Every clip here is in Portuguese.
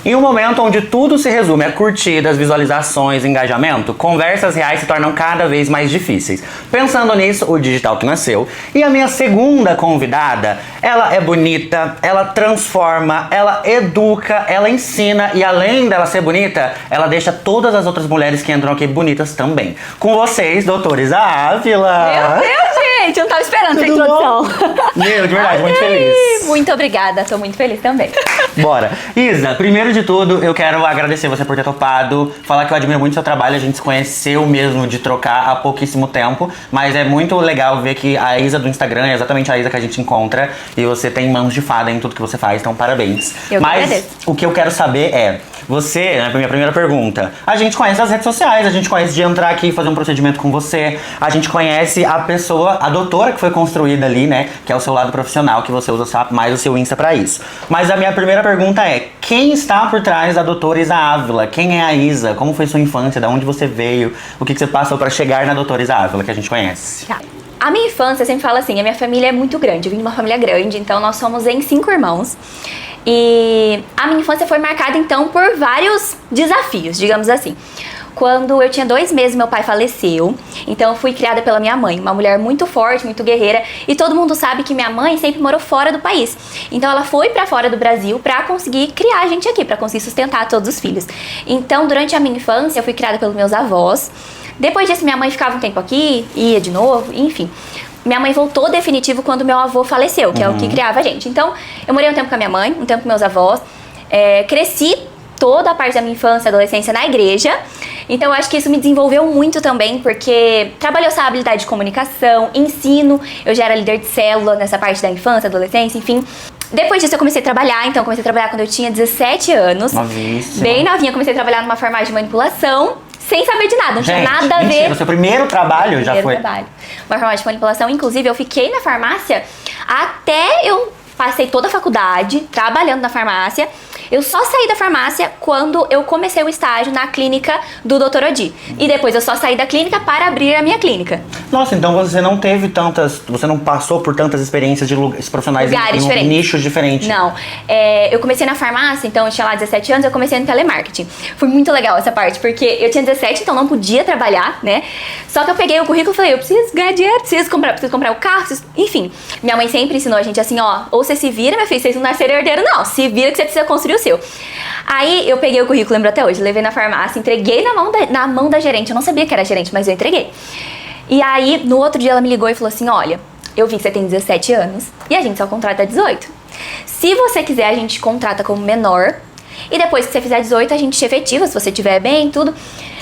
Em um momento onde tudo se resume a curtidas, visualizações, engajamento, conversas reais se tornam cada vez mais difíceis. Pensando nisso, o digital que nasceu. E a minha segunda convidada, ela é bonita, ela transforma, ela educa, ela ensina e além dela ser bonita, ela deixa todas as outras mulheres que entram aqui bonitas também. Com vocês, doutora Isa Ávila. Meu Deus, gente, eu não tava esperando essa introdução. Meu, de verdade, muito feliz. Muito obrigada, tô muito feliz também. Bora. Isa, primeiro de tudo, eu quero agradecer você por ter topado, falar que eu admiro muito seu trabalho, a gente se conheceu mesmo de trocar há pouquíssimo tempo, mas é muito legal ver que a Isa do Instagram é exatamente a Isa que a gente encontra e você tem mãos de fada em tudo que você faz, então parabéns. Eu mas agradeço. O que eu quero saber é, você, né, minha primeira pergunta, a gente conhece as redes sociais, a gente conhece de entrar aqui e fazer um procedimento com você, a gente conhece a pessoa, a doutora que foi construída ali, né, que é o seu lado profissional, que você usa mais o seu Insta pra isso. Mas a minha primeira pergunta é, quem está por trás da doutora Isa Ávila? Quem é a Isa? Como foi sua infância? Da onde você veio? O que você passou pra chegar na doutora Isa Ávila, que a gente conhece? Tá. A minha infância, eu sempre falo assim, a minha família é muito grande, eu vim de uma família grande, então nós somos em 5 irmãos. E a minha infância foi marcada então por vários desafios, digamos assim. Quando eu tinha 2 meses, meu pai faleceu, então eu fui criada pela minha mãe, uma mulher muito forte, muito guerreira, e todo mundo sabe que minha mãe sempre morou fora do país. Então ela foi pra fora do Brasil pra conseguir criar a gente aqui, pra conseguir sustentar todos os filhos. Então durante a minha infância eu fui criada pelos meus avós. Depois disso minha mãe ficava um tempo aqui, ia de novo, enfim. Minha mãe voltou definitivo quando meu avô faleceu, que é o que criava a gente. Então eu morei um tempo com a minha mãe, um tempo com meus avós, cresci toda a parte da minha infância e adolescência na igreja. Então eu acho que isso me desenvolveu muito também, porque trabalhou essa habilidade de comunicação, ensino, eu já era líder de célula nessa parte da infância, adolescência, enfim. Depois disso eu comecei a trabalhar, então eu comecei a trabalhar quando eu tinha 17 anos. Novíssima. Bem novinha, comecei a trabalhar numa farmácia de manipulação, sem saber de nada, não tinha nada a ver. Mentira, o seu primeiro trabalho já foi... Trabalho. Uma farmácia de manipulação, inclusive eu fiquei na farmácia até eu passei toda a faculdade trabalhando na farmácia. Eu só saí da farmácia quando eu comecei o estágio na clínica do Dr. Odi. E depois eu só saí da clínica para abrir a minha clínica. Nossa, então você não teve tantas... Você não passou por tantas experiências de profissionais em nichos diferentes. Não. Eu comecei na farmácia, então eu tinha lá 17 anos, eu comecei no telemarketing. Foi muito legal essa parte, porque eu tinha 17, então não podia trabalhar, né? Só que eu peguei o currículo e falei, eu preciso ganhar dinheiro, preciso comprar o carro, enfim. Minha mãe sempre ensinou a gente assim, ó, ou você se vira, minha filha, vocês não nasceram herdeiro, não. Se vira que você precisa construir o seu. Aí eu peguei o currículo, lembro até hoje, levei na farmácia, entreguei na mão da gerente. Eu não sabia que era gerente, mas eu entreguei. E aí, no outro dia ela me ligou e falou assim, olha, eu vi que você tem 17 anos e a gente só contrata 18. Se você quiser, a gente contrata como menor e depois que você fizer 18, a gente te efetiva, se você estiver bem, tudo.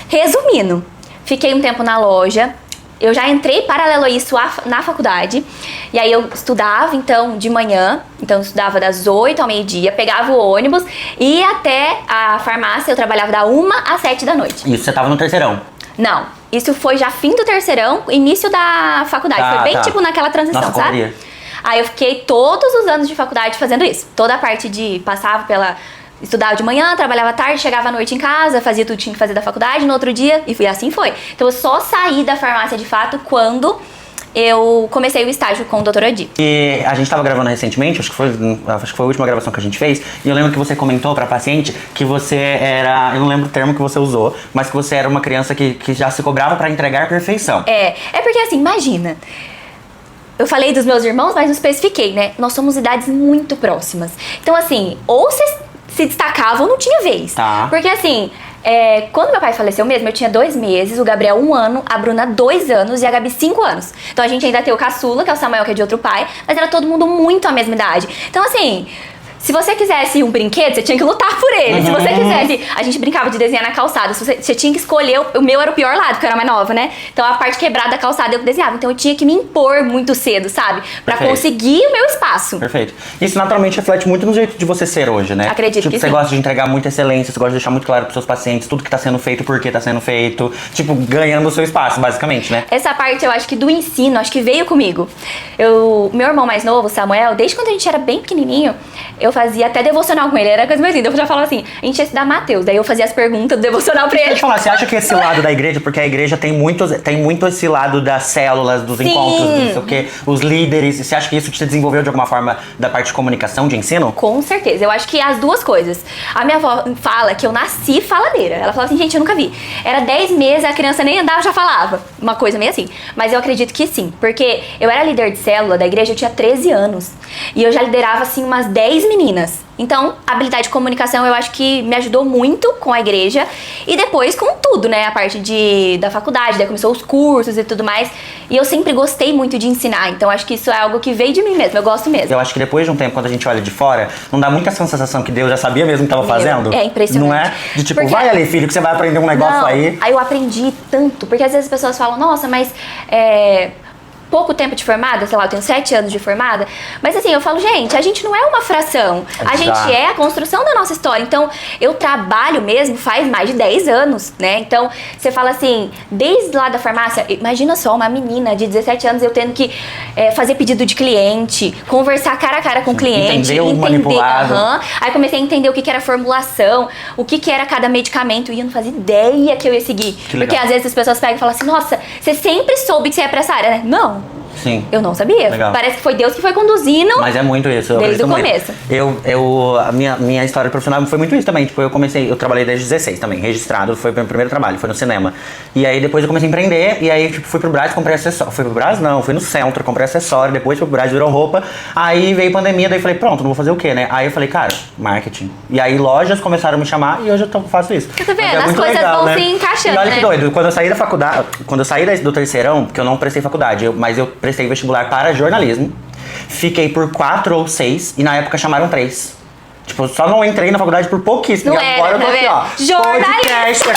Resumindo, fiquei um tempo na loja. Eu já entrei paralelo a isso na faculdade. E aí eu estudava, então, de manhã. Então eu estudava das 8 ao meio-dia, pegava o ônibus e ia até a farmácia. Eu trabalhava da 1 às 7 da noite. Isso, você tava no terceirão? Não, isso foi já fim do terceirão, início da faculdade. Foi bem tipo naquela transição, nossa, sabe? correria. Aí eu fiquei todos os anos de faculdade fazendo isso. Toda a parte de passava pela... Estudava de manhã, trabalhava à tarde, chegava à noite em casa, fazia tudo que tinha que fazer da faculdade no outro dia e assim foi. Então eu só saí da farmácia de fato quando eu comecei o estágio com o Dr. Odi. E a gente tava gravando recentemente, acho que foi a última gravação que a gente fez, e eu lembro que você comentou pra paciente que você era, eu não lembro o termo que você usou, mas que você era uma criança que já se cobrava pra entregar perfeição. É porque assim, imagina... Eu falei dos meus irmãos, mas não especifiquei, né? Nós somos idades muito próximas. Então assim, ou você se destacava ou não tinha vez. Tá. Porque assim, quando meu pai faleceu mesmo, eu tinha 2 meses, o Gabriel 1 ano, a Bruna 2 anos e a Gabi 5 anos. Então a gente ainda tem o caçula, que é o Samuel, que é de outro pai, mas era todo mundo muito a mesma idade. Então assim... Se você quisesse um brinquedo, você tinha que lutar por ele. Se você quisesse... A gente brincava de desenhar na calçada. Você tinha que escolher... O meu era o pior lado, porque eu era mais nova, né? Então, a parte quebrada da calçada eu desenhava. Então, eu tinha que me impor muito cedo, sabe? Pra Perfeito. conseguir o meu espaço. Perfeito. Isso naturalmente reflete muito no jeito de você ser hoje, né? Acredito tipo, que você sim. gosta de entregar muita excelência, você gosta de deixar muito claro pros seus pacientes tudo que tá sendo feito, por que tá sendo feito. Tipo, ganhando o seu espaço, basicamente, né? Essa parte, eu acho que do ensino, acho que veio comigo. Meu irmão mais novo, Samuel, desde quando a gente era bem pequenininho, eu fazia até devocional com ele, era coisa mais linda. Eu já falava assim, a gente ia estudar Mateus, daí eu fazia as perguntas do devocional pra Deixa eu ele. te falar, você acha que esse lado da igreja, porque a igreja tem muito esse lado das células, dos encontros, não sei o quê, os líderes, você acha que isso te desenvolveu de alguma forma da parte de comunicação, de ensino? Com certeza, eu acho que as duas coisas. A minha avó fala que eu nasci faladeira. Ela fala assim, gente, eu nunca vi. Era 10 meses, a criança nem andava, já falava. Uma coisa meio assim. Mas eu acredito que sim, porque eu era líder de célula da igreja, eu tinha 13 anos. E eu já liderava, assim, umas 10 meninas. Então, a habilidade de comunicação eu acho que me ajudou muito com a igreja. E depois com tudo, né? A parte da faculdade, daí começou os cursos e tudo mais. E eu sempre gostei muito de ensinar. Então, acho que isso é algo que veio de mim mesmo. Eu gosto mesmo. Eu acho que depois de um tempo, quando a gente olha de fora, não dá muita sensação que Deus já sabia mesmo o que estava fazendo? É impressionante. Não é? De tipo, Porque... vai ali, filho, que você vai aprender um negócio não, aí. Aí eu aprendi tanto. Porque às vezes as pessoas falam, nossa, mas... pouco tempo de formada, sei lá, eu tenho 7 anos de formada, mas assim, eu falo, gente, a gente não é uma fração, a gente é a construção da nossa história, então eu trabalho mesmo faz mais de 10 anos, né, então você fala assim, desde lá da farmácia, imagina só, uma menina de 17 anos eu tendo que fazer pedido de cliente, conversar cara a cara com o cliente, entender o manipulado. Aí comecei a entender o que era formulação, o que era cada medicamento, e eu não fazia ideia que eu ia seguir, porque às vezes as pessoas pegam e falam assim, nossa, você sempre soube que você ia pra essa área, né? Não. Sim. Eu não sabia. Legal. Parece que foi Deus que foi conduzindo. Mas é muito isso. Desde o começo. A minha história profissional foi muito isso também. Tipo, eu trabalhei desde 16 também, registrado, foi meu primeiro trabalho, foi no cinema. E aí depois eu comecei a empreender, e aí tipo, fui pro Brás, comprei acessório. Fui pro Brás? Não, fui no Centro, comprei acessório, depois fui pro Brás, virou roupa. Aí veio pandemia, daí falei, pronto, não vou fazer o quê, né? Aí eu falei, cara, marketing. E aí lojas começaram a me chamar e hoje eu faço isso. Você tá vendo? É as muito coisas legal, vão né? se encaixando, E olha né? que doido, quando eu saí da faculdade, quando eu saí do terceirão, porque eu não prestei faculdade, mas eu prestei vestibular para jornalismo, fiquei por 4 ou 6 e na época chamaram 3. Tipo, eu só não entrei na faculdade por pouquíssimo. Não e agora eu tô aqui, ó. Jornalista.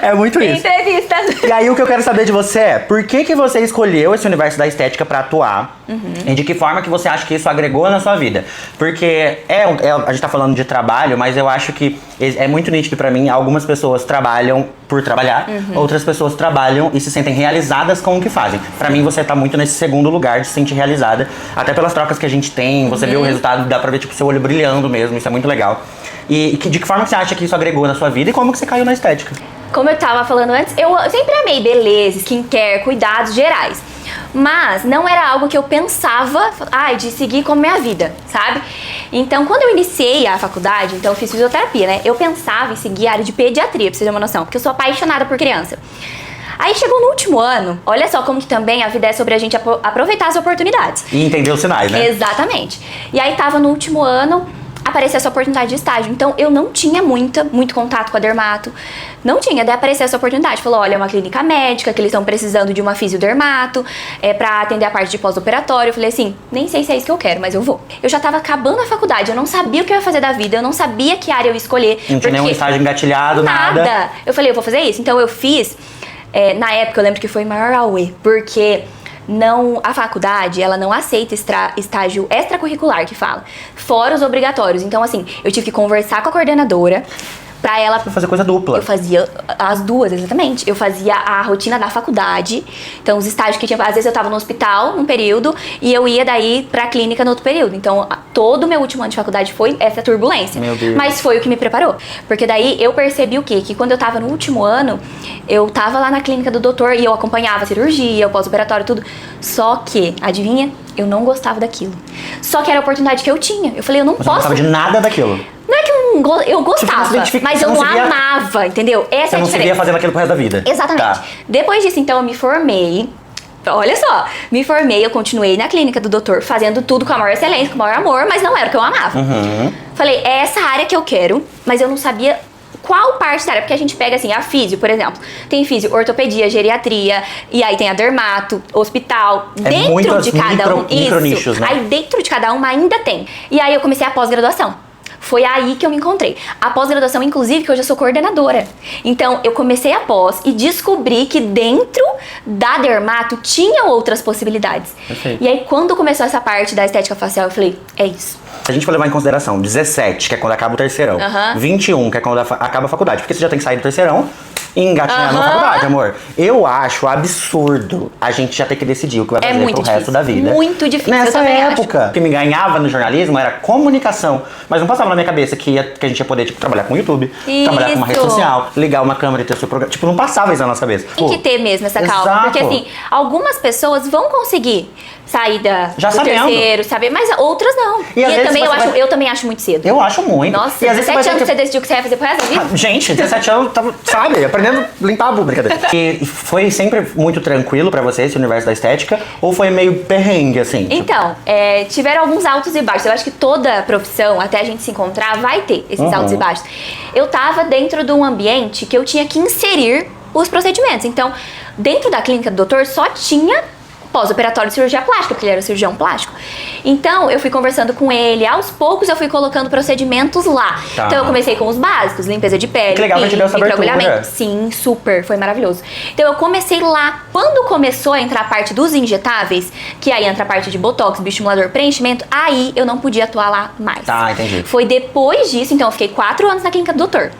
É muito isso. Entrevista. E aí o que eu quero saber de você é, por que você escolheu esse universo da estética pra atuar? E de que forma que você acha que isso agregou na sua vida? Porque a gente tá falando de trabalho, mas eu acho que é muito nítido pra mim, algumas pessoas trabalham por trabalhar, outras pessoas trabalham e se sentem realizadas com o que fazem. Pra mim, você tá muito nesse segundo lugar de se sentir realizada, até pelas trocas que a gente tem, você vê o resultado, dá pra ver tipo seu olho brilhando mesmo, isso é muito legal. E de que forma você acha que isso agregou na sua vida e como que você caiu na estética? Como eu tava falando antes, eu sempre amei beleza, skincare, cuidados gerais. Mas não era algo que eu pensava, de seguir como minha vida, sabe? Então, quando eu iniciei a faculdade, então eu fiz fisioterapia, né? Eu pensava em seguir a área de pediatria, pra você ter uma noção, porque eu sou apaixonada por criança. Aí chegou no último ano, olha só como que também a vida é sobre a gente aproveitar as oportunidades. E entender os sinais, né? Exatamente. E aí tava no último ano, apareceu essa oportunidade de estágio. Então eu não tinha muito contato com a dermato. Não tinha, daí apareceu essa oportunidade. Falou, olha, é uma clínica médica, que eles estão precisando de uma fisiodermato, pra atender a parte de pós-operatório. Eu falei assim, nem sei se é isso que eu quero, mas eu vou. Eu já tava acabando a faculdade, eu não sabia o que eu ia fazer da vida, eu não sabia que área eu ia escolher. Não tinha nenhum estágio engatilhado, nada. Eu falei, eu vou fazer isso. Então eu fiz, na época eu lembro que foi maior auê, porque... a faculdade, ela não aceita estágio extracurricular, que fala, fora os obrigatórios. Então, assim, eu tive que conversar com a coordenadora pra ela... fazer coisa dupla. Eu fazia as duas, exatamente. Eu fazia a rotina da faculdade. Então, os estágios que tinha... Às vezes eu tava no hospital, num período, e eu ia daí pra clínica no outro período. Então, todo o meu último ano de faculdade foi essa turbulência. Meu Deus. Mas foi o que me preparou. Porque daí eu percebi o quê? Que quando eu tava no último ano, eu tava lá na clínica do doutor e eu acompanhava a cirurgia, o pós-operatório, tudo. Só que, adivinha? Eu não gostava daquilo. Só que era a oportunidade que eu tinha. Eu falei, eu não Você posso... não gostava de nada daquilo. Não é que eu gostava, mas eu não amava, entendeu? Essa é a Você não se via diferença. fazendo aquilo pro resto da vida. Exatamente. Tá. Depois disso, então, eu me formei. Olha só, me formei, eu continuei na clínica do doutor, fazendo tudo com a maior excelência, com o maior amor, mas não era o que eu amava. Falei, é essa área que eu quero, mas eu não sabia qual parte da área, porque a gente pega assim, a físio, por exemplo, tem físio, ortopedia, geriatria, e aí tem a dermato, hospital, dentro de cada micronichos, né? Aí dentro de cada uma ainda tem. E aí eu comecei a pós-graduação. Foi aí que eu me encontrei. A pós-graduação, inclusive, que hoje eu sou coordenadora. Então, eu comecei a pós e descobri que dentro da dermato tinha outras possibilidades. Perfeito. E aí, quando começou essa parte da estética facial, eu falei, é isso. A gente for levar em consideração 17, que é quando acaba o terceirão. 21, que é quando acaba a faculdade. Porque você já tem que sair do terceirão, engatinhar na faculdade, amor. Eu acho absurdo a gente já ter que decidir o que vai fazer pro resto da vida. Muito difícil, eu Nessa também época, o que me ganhava no jornalismo era comunicação. Mas não passava na minha cabeça que a gente ia poder, tipo, trabalhar com o YouTube, trabalhar com uma rede social, ligar uma câmera e ter seu programa. Tipo, não passava isso na nossa cabeça. Tem que ter mesmo essa calma. Exato. Porque assim, algumas pessoas vão conseguir sair Já do sabendo. terceiro, saber, mas outras não. E às vezes também, você eu também acho muito cedo. Eu acho muito. Nossa, e às vezes 17 anos você decidiu que você ia fazer pro resto da vida? Gente, 17 anos, tava, sabe, aprendendo a limpar a bunda, brincadeira. E foi sempre muito tranquilo pra você esse universo da estética? Ou foi meio perrengue, assim? Então, tiveram alguns altos e baixos. Eu acho que toda profissão, até a gente se encontrar, vai ter esses altos e baixos. Eu tava dentro de um ambiente que eu tinha que inserir os procedimentos. Então, dentro da clínica do doutor, só tinha pós-operatório de cirurgia plástica, porque ele era cirurgião plástico. Então, eu fui conversando com ele, aos poucos eu fui colocando procedimentos lá. Tá. Então, eu comecei com os básicos, limpeza de pele, Que legal que te deu essa abertura. microagulhamento. Sim, super, foi maravilhoso. Então, eu comecei lá. Quando começou a entrar a parte dos injetáveis, que aí entra a parte de botox, bioestimulador, preenchimento, aí eu não podia atuar lá mais. Tá, entendi. Foi depois disso, então eu fiquei 4 anos na clínica do doutor.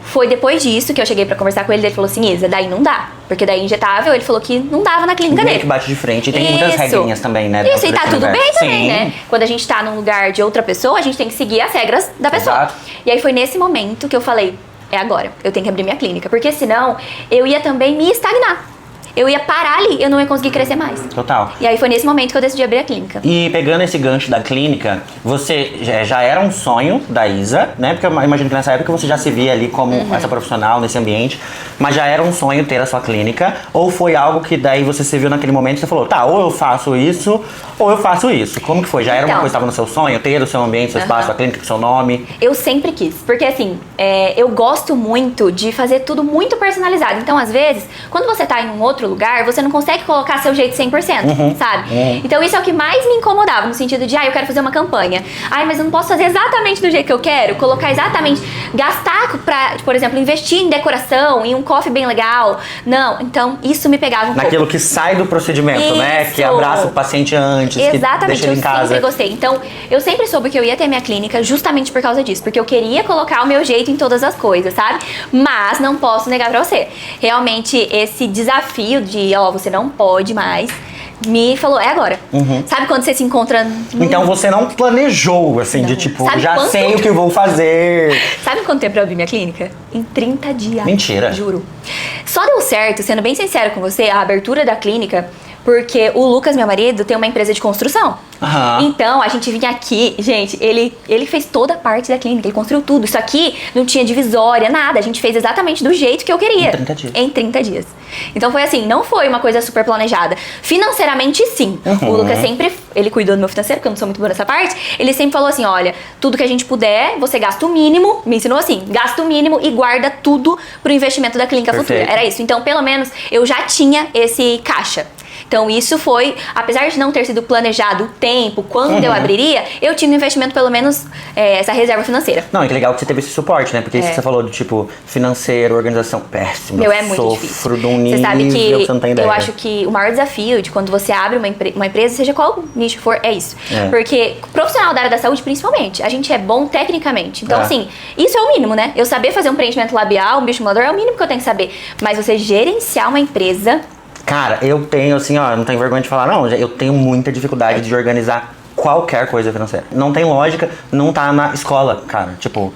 Foi depois disso que eu cheguei pra conversar com ele, ele falou assim, Isa, daí não dá. Porque daí injetável, ele falou que não dava na clínica Meio dele. que bate de frente. E tem muitas regrinhas também, né? Isso, e tá desse tudo universo. bem também, Sim. né? Quando a gente tá num lugar de outra pessoa, a gente tem que seguir as regras da pessoa. Exato. E aí foi nesse momento que eu falei, é agora, eu tenho que abrir minha clínica. Porque senão, eu ia também me estagnar. Eu ia parar ali, eu não ia conseguir crescer mais. Total. E aí foi nesse momento que eu decidi abrir a clínica. E pegando esse gancho da clínica, você já era um sonho da Isa, né? Porque eu imagino que nessa época você já se via ali como essa profissional nesse ambiente, mas já era um sonho ter a sua clínica? Ou foi algo que daí você se viu naquele momento e você falou, tá, ou eu faço isso, ou eu faço isso? Como que foi? Já era uma Então, coisa que estava no seu sonho, ter o seu ambiente, seu espaço, a clínica com seu nome? Eu sempre quis, porque assim, eu gosto muito de fazer tudo muito personalizado. Então, às vezes, quando você tá em um outro lugar, você não consegue colocar seu jeito 100%, sabe? Então, isso é o que mais me incomodava, no sentido de, eu quero fazer uma campanha. Mas eu não posso fazer exatamente do jeito que eu quero, colocar exatamente, gastar pra, por exemplo, investir em decoração, em um coffee bem legal. Não, então, isso me pegava um pouco. Naquilo que sai do procedimento, né? Que Isso. abraça o paciente antes, Exatamente, que deixa eu ele em casa. sempre gostei. Então, eu sempre soube que eu ia ter minha clínica justamente por causa disso. Porque eu queria colocar o meu jeito em todas as coisas, sabe? Mas não posso negar pra você. Realmente, esse desafio de, você não pode mais, me falou, é agora. Sabe quando você se encontra... Então você não planejou, assim, de tipo, Sabe já quanto- sei o que eu vou fazer. Sabe quanto tempo eu abri minha clínica? Em 30 dias. Mentira. Juro. Só deu certo, sendo bem sincero com você, a abertura da clínica, porque o Lucas, meu marido, tem uma empresa de construção. Aham. Então, a gente vinha aqui, gente, ele fez toda a parte da clínica, ele construiu tudo. Isso aqui não tinha divisória, nada. A gente fez exatamente do jeito que eu queria. Em 30 dias. Em 30 dias. Então foi assim, não foi uma coisa super planejada. Financeiramente, sim. O Lucas sempre, ele cuidou do meu financeiro, porque eu não sou muito boa nessa parte. Ele sempre falou assim, olha, tudo que a gente puder, você gasta o mínimo, me ensinou assim, gasta o mínimo e guarda tudo pro investimento da clínica Perfeito. futura. Era isso. Então, pelo menos, eu já tinha esse caixa. Então isso foi, apesar de não ter sido planejado o tempo, quando eu abriria, eu tinha um investimento, pelo menos, essa reserva financeira. Não, e que legal que você teve esse suporte, né? Porque isso que você falou de tipo, financeiro, organização, péssimo. Meu, é muito sofro difícil. de um nível Você sabe que você não tem ideia. eu acho que o maior desafio de quando você abre uma empresa, seja qual nicho for, é isso. Porque profissional da área da saúde, principalmente, a gente é bom tecnicamente. Então, assim, isso é o mínimo, né? Eu saber fazer um preenchimento labial, um bioestimulador, é o mínimo que eu tenho que saber. Mas você gerenciar uma empresa... Cara, eu tenho assim, não tenho vergonha de falar, não. Eu tenho muita dificuldade de organizar qualquer coisa financeira. Não tem lógica, não tá na escola, cara. Tipo,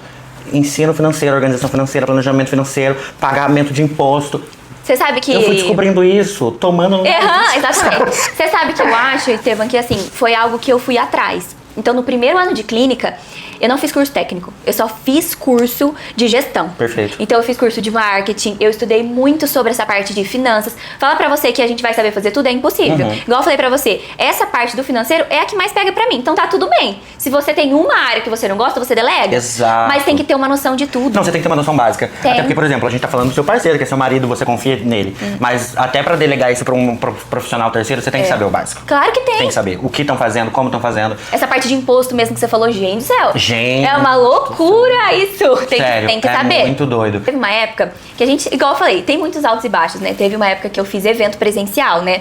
ensino financeiro, organização financeira, planejamento financeiro, pagamento de imposto. Você sabe que... Eu fui descobrindo isso, tomando... Exatamente. Você sabe que eu acho, Estevam, que assim, foi algo que eu fui atrás. Então, no primeiro ano de clínica, eu não fiz curso técnico. Eu só fiz curso de gestão. Perfeito. Então, eu fiz curso de marketing, eu estudei muito sobre essa parte de finanças. Falar pra você que a gente vai saber fazer tudo é impossível. Igual eu falei pra você, essa parte do financeiro é a que mais pega pra mim. Então, tá tudo bem. Se você tem uma área que você não gosta, você delega. Exato. Mas tem que ter uma noção de tudo. Não, você tem que ter uma noção básica. Tem. Até porque, por exemplo, a gente tá falando do seu parceiro, que é seu marido, você confia nele. Mas até pra delegar isso pra um profissional terceiro, você tem que saber o básico. Claro que tem. Tem que saber o que estão fazendo, como estão fazendo. Essa parte de imposto mesmo que você falou, gente do céu. Gente. É uma loucura isso. Sério, tem que é saber. muito doido. Teve uma época que a gente, igual eu falei, tem muitos altos e baixos, né? Teve uma época que eu fiz evento presencial, né?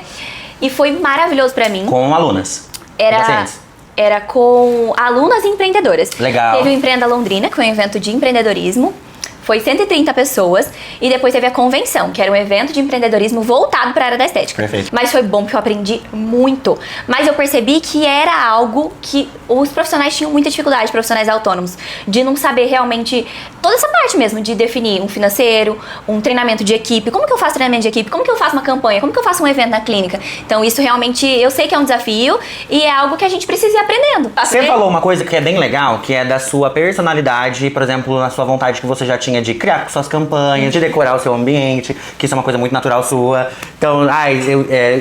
E foi maravilhoso pra mim. Com alunas. Pacientes. Era com alunas e empreendedoras. Legal. Teve o Empreenda Londrina, que foi um evento de empreendedorismo. Foi 130 pessoas e depois teve a convenção, que era um evento de empreendedorismo voltado para a área da estética. Perfeito. Mas foi bom porque eu aprendi muito. Mas eu percebi que era algo que os profissionais tinham muita dificuldade, profissionais autônomos, de não saber realmente toda essa parte mesmo, de definir um financeiro, um treinamento de equipe. Como que eu faço treinamento de equipe? Como que eu faço uma campanha? Como que eu faço um evento na clínica? Então isso realmente, eu sei que é um desafio e é algo que a gente precisa ir aprendendo. Você falou uma coisa que é bem legal, que é da sua personalidade, por exemplo, na sua vontade que você já tinha de criar suas campanhas, de decorar o seu ambiente, que isso é uma coisa muito natural sua. Então,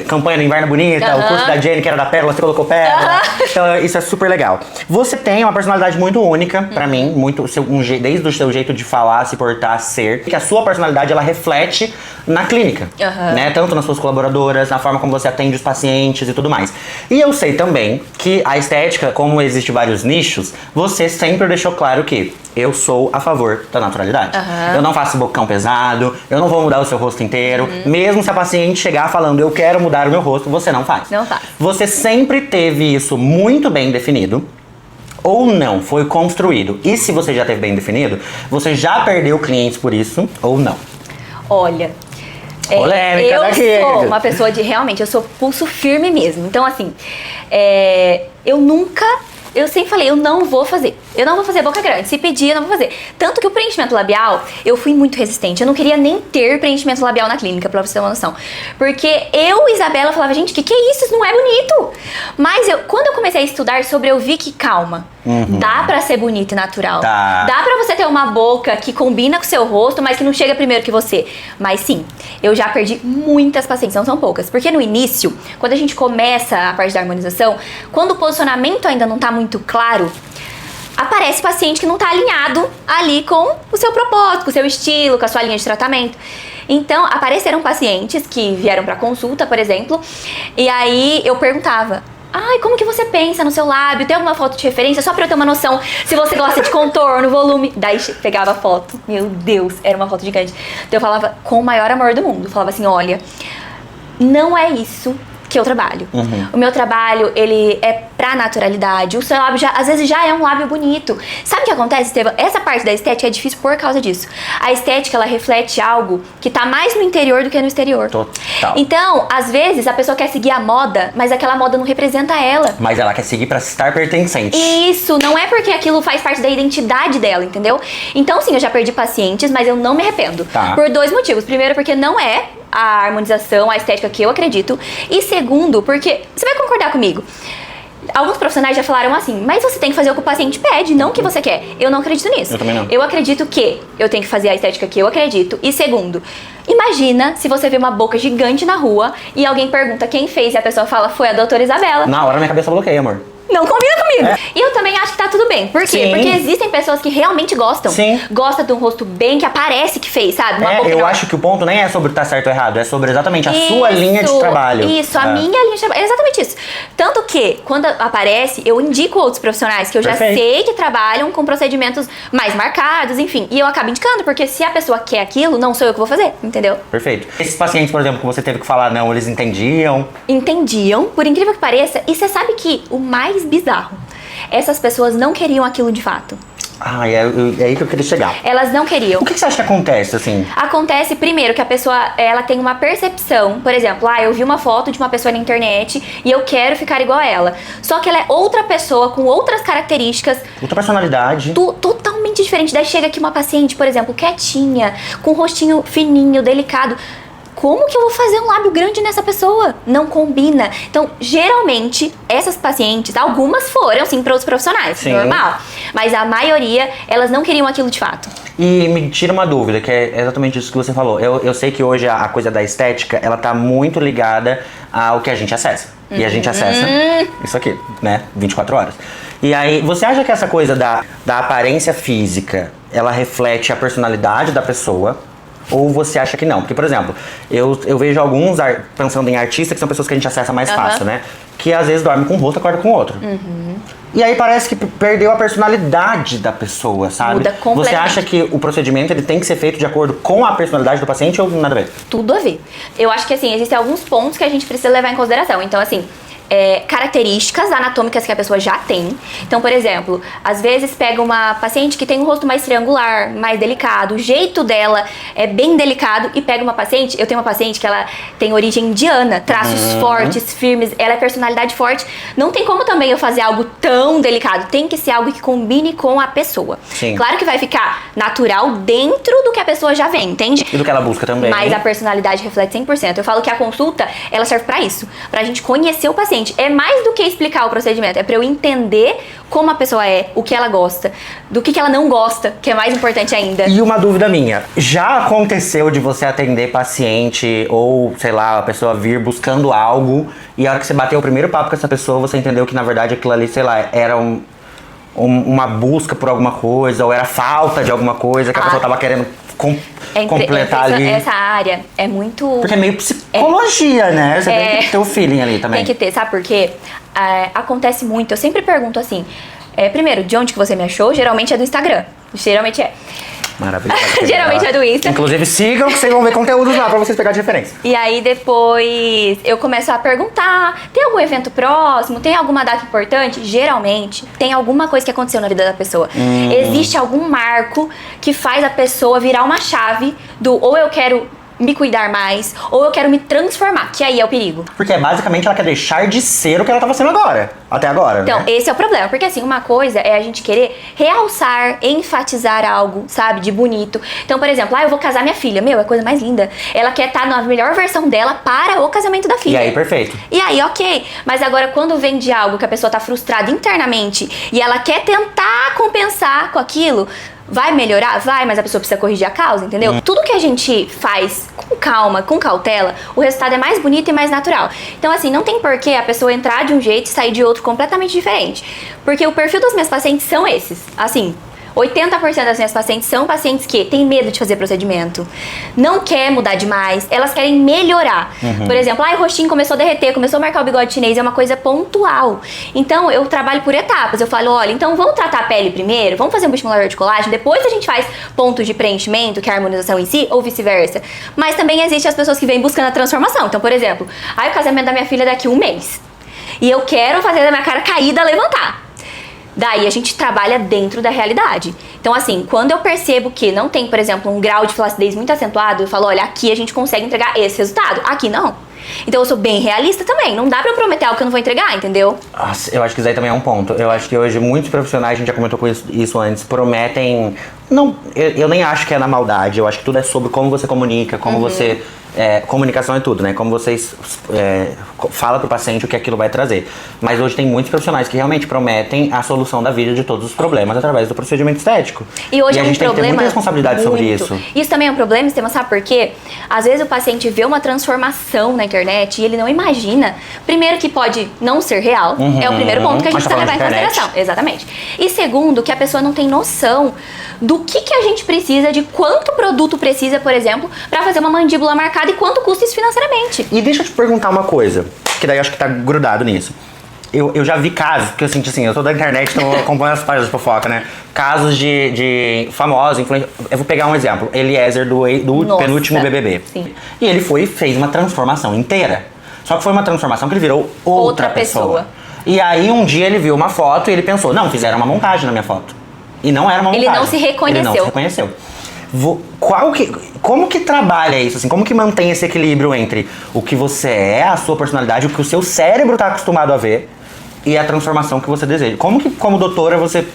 campanha no inverno bonita, o curso da Jenny, que era da Pérola, você colocou Pérola. Então, isso é super legal. Você tem uma personalidade muito única, pra mim, muito, desde o seu jeito de falar, se portar, ser, que a sua personalidade, ela reflete na clínica, né? Tanto nas suas colaboradoras, na forma como você atende os pacientes e tudo mais. E eu sei também que a estética, como existe vários nichos, você sempre deixou claro que eu sou a favor da naturalidade. Eu não faço bocão pesado, eu não vou mudar o seu rosto inteiro. Mesmo se a paciente chegar falando, eu quero mudar o meu rosto, você não faz. Não faz. Você sempre teve isso muito bem definido, ou não, foi construído. E se você já teve bem definido, você já perdeu clientes por isso, ou não? Olha... Polêmica daqui. Eu sou uma pessoa de, realmente, eu sou pulso firme mesmo. Então, assim, eu sempre falei, eu não vou fazer. Eu não vou fazer boca grande. Se pedir, eu não vou fazer. Tanto que o preenchimento labial, eu fui muito resistente. Eu não queria nem ter preenchimento labial na clínica, pra você ter uma noção. Porque eu, Isabela, falava, gente, que é isso? Isso não é bonito. Mas quando eu comecei a estudar sobre, eu vi que, calma, dá pra ser bonito e natural. Dá pra você ter uma boca que combina com o seu rosto, mas que não chega primeiro que você. Mas sim, eu já perdi muitas pacientes, não são poucas. Porque no início, quando a gente começa a parte da harmonização, quando o posicionamento ainda não tá muito claro, aparece paciente que não tá alinhado ali com o seu propósito, com o seu estilo, com a sua linha de tratamento. Então, apareceram pacientes que vieram pra consulta, por exemplo, e aí eu perguntava, como que você pensa no seu lábio? Tem alguma foto de referência? Só pra eu ter uma noção se você gosta de contorno, volume. Daí pegava a foto. Meu Deus, era uma foto gigante. Então eu falava com o maior amor do mundo. Eu falava assim, olha, não é isso que eu trabalho. O meu trabalho, ele é pra naturalidade. O seu lábio, às vezes, já é um lábio bonito. Sabe o que acontece, Estevam? Essa parte da estética é difícil por causa disso. A estética, ela reflete algo que tá mais no interior do que no exterior. Total. Então, às vezes, a pessoa quer seguir a moda, mas aquela moda não representa ela. Mas ela quer seguir pra estar pertencente. Isso, não é porque aquilo faz parte da identidade dela, entendeu? Então, sim, eu já perdi pacientes, mas eu não me arrependo. Por 2 motivos. Primeiro, porque não é a harmonização, a estética que eu acredito. E segundo, porque você vai concordar comigo. Alguns profissionais já falaram assim, mas você tem que fazer o que o paciente pede, não o que você quer. Eu não acredito nisso. Eu também não. Eu acredito que eu tenho que fazer a estética que eu acredito. E segundo, imagina se você vê uma boca gigante na rua e alguém pergunta quem fez e a pessoa fala, foi a doutora Isabela. Na hora minha cabeça bloqueia, amor. Não combina comigo. E eu também acho que tá tudo bem. Por quê? Sim. Porque existem pessoas que realmente gostam. Sim. Gosta de um rosto bem, que aparece que fez, sabe? Uma boca Eu enorme. acho que o ponto nem é sobre tá certo ou errado, é sobre exatamente a sua linha de trabalho. Isso, a minha linha de trabalho. É exatamente isso. Tanto que, quando aparece, eu indico outros profissionais que eu já sei que trabalham com procedimentos mais marcados, enfim. E eu acabo indicando, porque se a pessoa quer aquilo, não sou eu que vou fazer, entendeu? Perfeito. Esses pacientes, por exemplo, que você teve que falar não, eles entendiam? Entendiam, por incrível que pareça. E você sabe que o mais bizarro, essas pessoas não queriam aquilo de fato. É aí que eu queria chegar. Elas não queriam. O que você acha que acontece, assim? Acontece, primeiro, que a pessoa, ela tem uma percepção. Por exemplo, eu vi uma foto de uma pessoa na internet e eu quero ficar igual a ela. Só que ela é outra pessoa, com outras características. Outra personalidade. Totalmente diferente. Daí chega aqui uma paciente, por exemplo, quietinha, com um rostinho fininho, delicado. Como que eu vou fazer um lábio grande nessa pessoa? Não combina. Então, geralmente, essas pacientes, algumas foram, sim, para outros profissionais, normal. Mas a maioria, elas não queriam aquilo de fato. E me tira uma dúvida, que é exatamente isso que você falou. Eu sei que hoje a coisa da estética, ela tá muito ligada ao que a gente acessa. E a gente acessa isso aqui, né? 24 horas. E aí, você acha que essa coisa da aparência física, ela reflete a personalidade da pessoa? Ou você acha que não? Porque, por exemplo, eu vejo alguns, pensando em artistas, que são pessoas que a gente acessa mais fácil, né? Que às vezes dorme com um rosto, acorda com outro. E aí parece que perdeu a personalidade da pessoa, sabe? Muda completamente. Você acha que o procedimento ele tem que ser feito de acordo com a personalidade do paciente ou nada a ver? Tudo a ver. Eu acho que, assim, existem alguns pontos que a gente precisa levar em consideração. Então, assim, características anatômicas que a pessoa já tem. Então, por exemplo, às vezes pega uma paciente que tem um rosto mais triangular, mais delicado, o jeito dela é bem delicado, e pega uma paciente, eu tenho uma paciente que ela tem origem indiana, traços fortes, firmes, ela é personalidade forte. Não tem como também eu fazer algo tão delicado, tem que ser algo que combine com a pessoa. Sim. Claro que vai ficar natural dentro do que a pessoa já vem, entende? E do que ela busca também. Mas a personalidade reflete 100%. Eu falo que a consulta, ela serve pra isso, pra gente conhecer o paciente. É mais do que explicar o procedimento, é pra eu entender como a pessoa é, o que ela gosta, do que ela não gosta, que é mais importante ainda. E uma dúvida minha, já aconteceu de você atender paciente ou, sei lá, a pessoa vir buscando algo e a hora que você bateu o primeiro papo com essa pessoa, você entendeu que na verdade aquilo ali, sei lá, era uma busca por alguma coisa ou era falta de alguma coisa que a pessoa tava querendo completar ali? Essa área é muito... Porque é meio psicologia, né? Você tem que ter o feeling ali também. Tem que ter, sabe por quê? Acontece muito, eu sempre pergunto assim, primeiro, de onde que você me achou? Geralmente é do Instagram, geralmente é. Maravilhoso. Geralmente é do Insta. Inclusive sigam que vocês vão ver conteúdos lá pra vocês pegarem de referência. E aí depois eu começo a perguntar, tem algum evento próximo? Tem alguma data importante? Geralmente tem alguma coisa que aconteceu na vida da pessoa. Existe algum marco que faz a pessoa virar uma chave do ou eu quero me cuidar mais, ou eu quero me transformar, que aí é o perigo. Porque basicamente ela quer deixar de ser o que ela estava sendo até agora, então, né? Esse é o problema, porque assim, uma coisa é a gente querer realçar, enfatizar algo, sabe, de bonito. Então, por exemplo, eu vou casar minha filha, é a coisa mais linda. Ela quer estar na melhor versão dela para o casamento da filha. E aí, perfeito. E aí, ok. Mas agora, quando vem de algo que a pessoa tá frustrada internamente e ela quer tentar compensar com aquilo, vai melhorar? Vai, mas a pessoa precisa corrigir a causa, entendeu? Tudo que a gente faz com calma, com cautela, o resultado é mais bonito e mais natural. Então, assim, não tem porquê a pessoa entrar de um jeito e sair de outro completamente diferente. Porque o perfil das minhas pacientes são esses. Assim, 80% das minhas pacientes são pacientes que têm medo de fazer procedimento, não quer mudar demais, elas querem melhorar. Por exemplo, o rostinho começou a derreter, começou a marcar o bigode chinês, é uma coisa pontual. Então, eu trabalho por etapas. Eu falo, olha, então vamos tratar a pele primeiro, vamos fazer um bioestimulador de colágeno, depois a gente faz pontos de preenchimento, que é a harmonização em si, ou vice-versa. Mas também existem as pessoas que vêm buscando a transformação. Então, por exemplo, o casamento da minha filha é daqui a 1 mês. E eu quero fazer a minha cara caída levantar. Daí a gente trabalha dentro da realidade. Então, assim, quando eu percebo que não tem, por exemplo, um grau de flacidez muito acentuado, eu falo, olha, aqui a gente consegue entregar esse resultado, aqui não. Então eu sou bem realista também, não dá pra eu prometer algo que eu não vou entregar, entendeu? Nossa, eu acho que isso aí também é um ponto. Eu acho que hoje muitos profissionais, a gente já comentou com isso antes, prometem... Não, eu nem acho que é na maldade, eu acho que tudo é sobre como você comunica, como você... comunicação é tudo, né? Como vocês fala pro paciente o que aquilo vai trazer. Mas hoje tem muitos profissionais que realmente prometem a solução da vida de todos os problemas através do procedimento estético. E hoje a gente tem que ter muita responsabilidade sobre isso. Isso também é um problema, Estevam, sabe por quê? Às vezes o paciente vê uma transformação na internet e ele não imagina, primeiro, que pode não ser real, é o primeiro ponto que a gente precisa levar em consideração. Exatamente. E segundo, que a pessoa não tem noção do que a gente precisa, de quanto produto precisa, por exemplo, pra fazer uma mandíbula marcada e quanto custa isso financeiramente. E deixa eu te perguntar uma coisa, que daí eu acho que tá grudado nisso. Eu já vi casos, porque eu senti assim, eu sou da internet, então eu acompanho as páginas de fofoca, né? Casos de famosos, influencers. Eu vou pegar um exemplo, Eliezer do penúltimo BBB. Sim. E ele foi e fez uma transformação inteira. Só que foi uma transformação que ele virou outra pessoa. E aí um dia ele viu uma foto e ele pensou, não, fizeram uma montagem na minha foto. E não era uma montagem. Ele não se reconheceu. Ele não se reconheceu. Como que trabalha isso, assim? Como que mantém esse equilíbrio entre o que você é, a sua personalidade, o que o seu cérebro está acostumado a ver e a transformação que você deseja? Como que, como doutora, você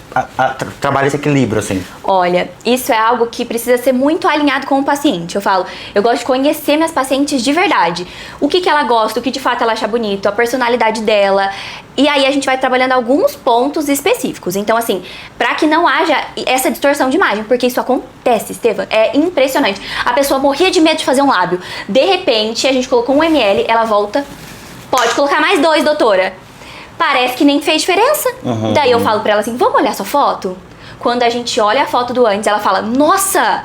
trabalha esse equilíbrio, assim? Olha, isso é algo que precisa ser muito alinhado com o paciente. Eu falo, eu gosto de conhecer minhas pacientes de verdade. O que ela gosta, o que de fato ela acha bonito, a personalidade dela. E aí a gente vai trabalhando alguns pontos específicos. Então, assim, pra que não haja essa distorção de imagem, porque isso acontece, Estevam, é impressionante. A pessoa morria de medo de fazer um lábio. De repente, a gente colocou 1 ml, ela volta, pode colocar mais 2, doutora. Parece que nem fez diferença. Daí eu falo pra ela assim, vamos olhar sua foto? Quando a gente olha a foto do antes, ela fala, nossa,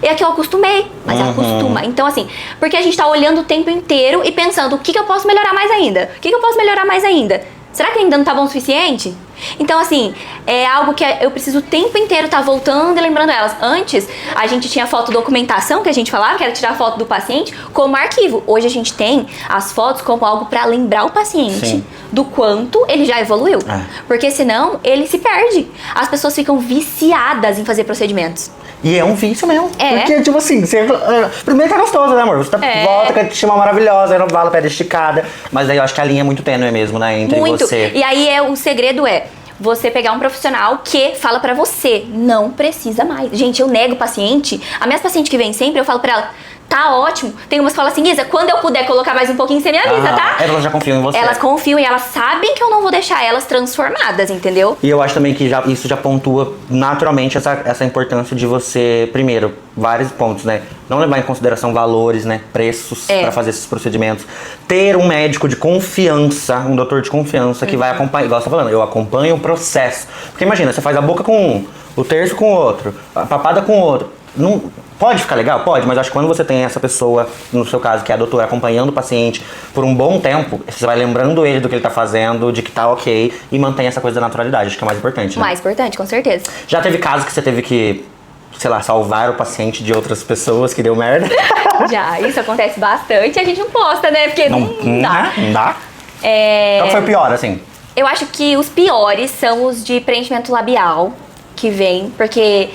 é a que eu acostumei. Mas acostuma. Então assim, porque a gente tá olhando o tempo inteiro e pensando, o que eu posso melhorar mais ainda? O que eu posso melhorar mais ainda? Será que ainda não tá bom o suficiente? Então, assim, é algo que eu preciso o tempo inteiro estar voltando e lembrando elas. Antes, a gente tinha fotodocumentação, que a gente falava, que era tirar foto do paciente, como arquivo. Hoje a gente tem as fotos como algo para lembrar o paciente Sim. do quanto ele já evoluiu. Porque senão, ele se perde. As pessoas ficam viciadas em fazer procedimentos. E é um vício mesmo. É. Porque, tipo assim, primeiro que é gostoso, né, amor? Você volta com a autoestima maravilhosa, aí não vala, pele esticada. Mas daí eu acho que a linha é muito tênue mesmo, né? Entre Muito. você. E aí o segredo é você pegar um profissional que fala pra você, não precisa mais. Gente, eu nego o paciente. A minha paciente que vem sempre, eu falo pra ela, tá ótimo. Tem umas que falam assim, Isa, quando eu puder colocar mais um pouquinho, você me avisa, tá? Elas já confiam em você. Elas confiam e elas sabem que eu não vou deixar elas transformadas, entendeu? E eu acho também que isso já pontua naturalmente essa importância de você, primeiro, vários pontos, né? Não levar em consideração valores, né? Preços pra fazer esses procedimentos. Ter um médico de confiança, um doutor de confiança que vai acompanhar, igual você tá falando, eu acompanho o processo. Porque imagina, você faz a boca com um, o terço com o outro, a papada com o outro. Não, pode ficar legal? Pode, mas acho que quando você tem essa pessoa, no seu caso, que é a doutora, acompanhando o paciente por um bom tempo, você vai lembrando ele do que ele tá fazendo, de que tá ok, e mantém essa coisa da naturalidade, acho que é o mais importante, né? Mais importante, com certeza. Já teve casos que você teve que, sei lá, salvar o paciente de outras pessoas que deu merda? Já, isso acontece bastante e a gente não posta, né? Porque não dá. Não dá? É... Qual foi o pior, assim? Eu acho que os piores são os de preenchimento labial que vem, porque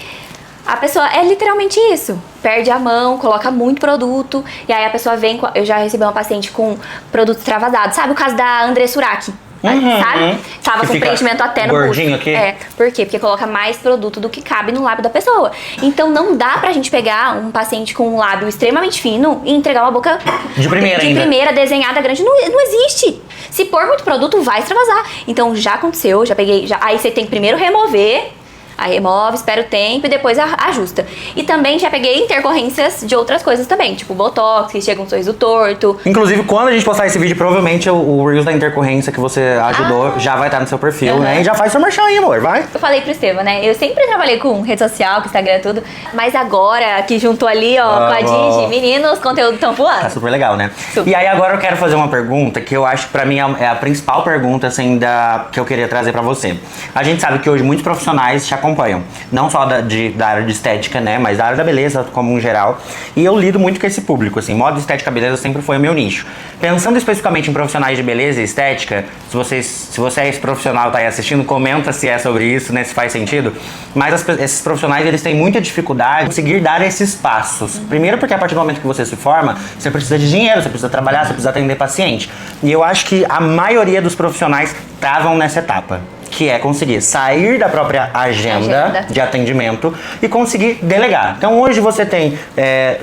a pessoa é literalmente isso. Perde a mão, coloca muito produto, e aí a pessoa vem. Eu já recebi uma paciente com produtos extravasados. Sabe o caso da André Suraki? Sabe? Tava Que com fica preenchimento até no gordinho busto. aqui? É. Por quê? Porque coloca mais produto do que cabe no lábio da pessoa. Então não dá pra gente pegar um paciente com um lábio extremamente fino e entregar uma boca De primeira ainda. primeira, desenhada grande. Não existe. Se pôr muito produto, vai extravasar. Então já aconteceu, já peguei. Aí você tem que primeiro remover. Aí remove, espera o tempo e depois ajusta. E também já peguei intercorrências de outras coisas também, tipo botox, que chega um sorriso torto. Inclusive, quando a gente postar esse vídeo, provavelmente o Reels da intercorrência que você ajudou já vai estar no seu perfil, né? E já faz seu merchan aí, amor, vai. Eu falei pro Estevam, né? Eu sempre trabalhei com rede social, com Instagram, tudo. Mas agora que juntou ali, ó, com a Digi, meninos, os conteúdos estão voando. Tá super legal, né? Super. E aí agora eu quero fazer uma pergunta que eu acho que pra mim é a principal pergunta, assim, que eu queria trazer pra você. A gente sabe que hoje muitos profissionais te acompanham. Não só da área de estética, né? Mas da área da beleza como em geral. E eu lido muito com esse público, assim. Moda, estética, beleza sempre foi o meu nicho. Pensando especificamente em profissionais de beleza e estética, se você é esse profissional, tá aí assistindo, comenta se é sobre isso, né? Se faz sentido. Mas esses profissionais, eles têm muita dificuldade em conseguir dar esses passos. Primeiro porque a partir do momento que você se forma, você precisa de dinheiro, você precisa trabalhar, você precisa atender paciente. E eu acho que a maioria dos profissionais travam nessa etapa. Que é conseguir sair da própria agenda de atendimento e conseguir delegar. Então hoje você tem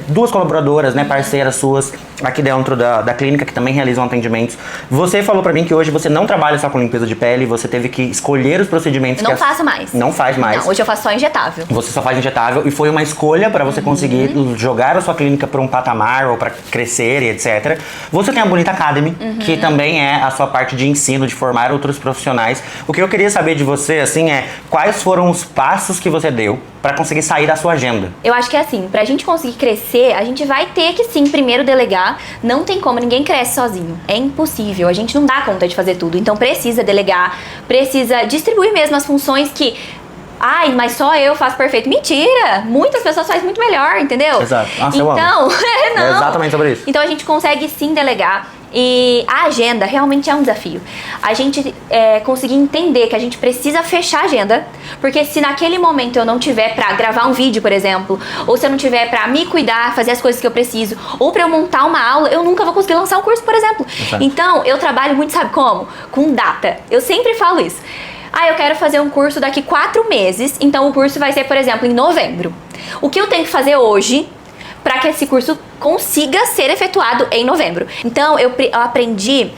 duas colaboradoras, né, parceiras suas aqui dentro da clínica que também realizam atendimentos. Você falou pra mim que hoje você não trabalha só com limpeza de pele, você teve que escolher os procedimentos. Não faço mais. Não faz mais. Não, hoje eu faço só injetável. Você só faz injetável e foi uma escolha para você conseguir jogar a sua clínica para um patamar ou para crescer e etc. Você tem a Bonita Academy, que também é a sua parte de ensino, de formar outros profissionais. O que eu queria saber de você, assim, é quais foram os passos que você deu para conseguir sair da sua agenda? Eu acho que é assim, pra gente conseguir crescer, a gente vai ter que sim, primeiro delegar. Não tem como, ninguém cresce sozinho. É impossível, a gente não dá conta de fazer tudo. Então precisa delegar, precisa distribuir mesmo as funções que... Ai, mas só eu faço perfeito. Mentira! Muitas pessoas fazem muito melhor, entendeu? Exato. Nossa, eu amo. Então, não. É exatamente sobre isso. Então a gente consegue sim delegar. E a agenda realmente é um desafio. A gente conseguir entender que a gente precisa fechar a agenda, porque se naquele momento eu não tiver pra gravar um vídeo, por exemplo, ou se eu não tiver pra me cuidar, fazer as coisas que eu preciso, ou pra eu montar uma aula, eu nunca vou conseguir lançar um curso, por exemplo. Exato. Então, eu trabalho muito, sabe como? Com data. Eu sempre falo isso. Ah, eu quero fazer um curso daqui 4 meses, então o curso vai ser, por exemplo, em novembro. O que eu tenho que fazer hoje para que esse curso consiga ser efetuado em novembro? Então, eu aprendi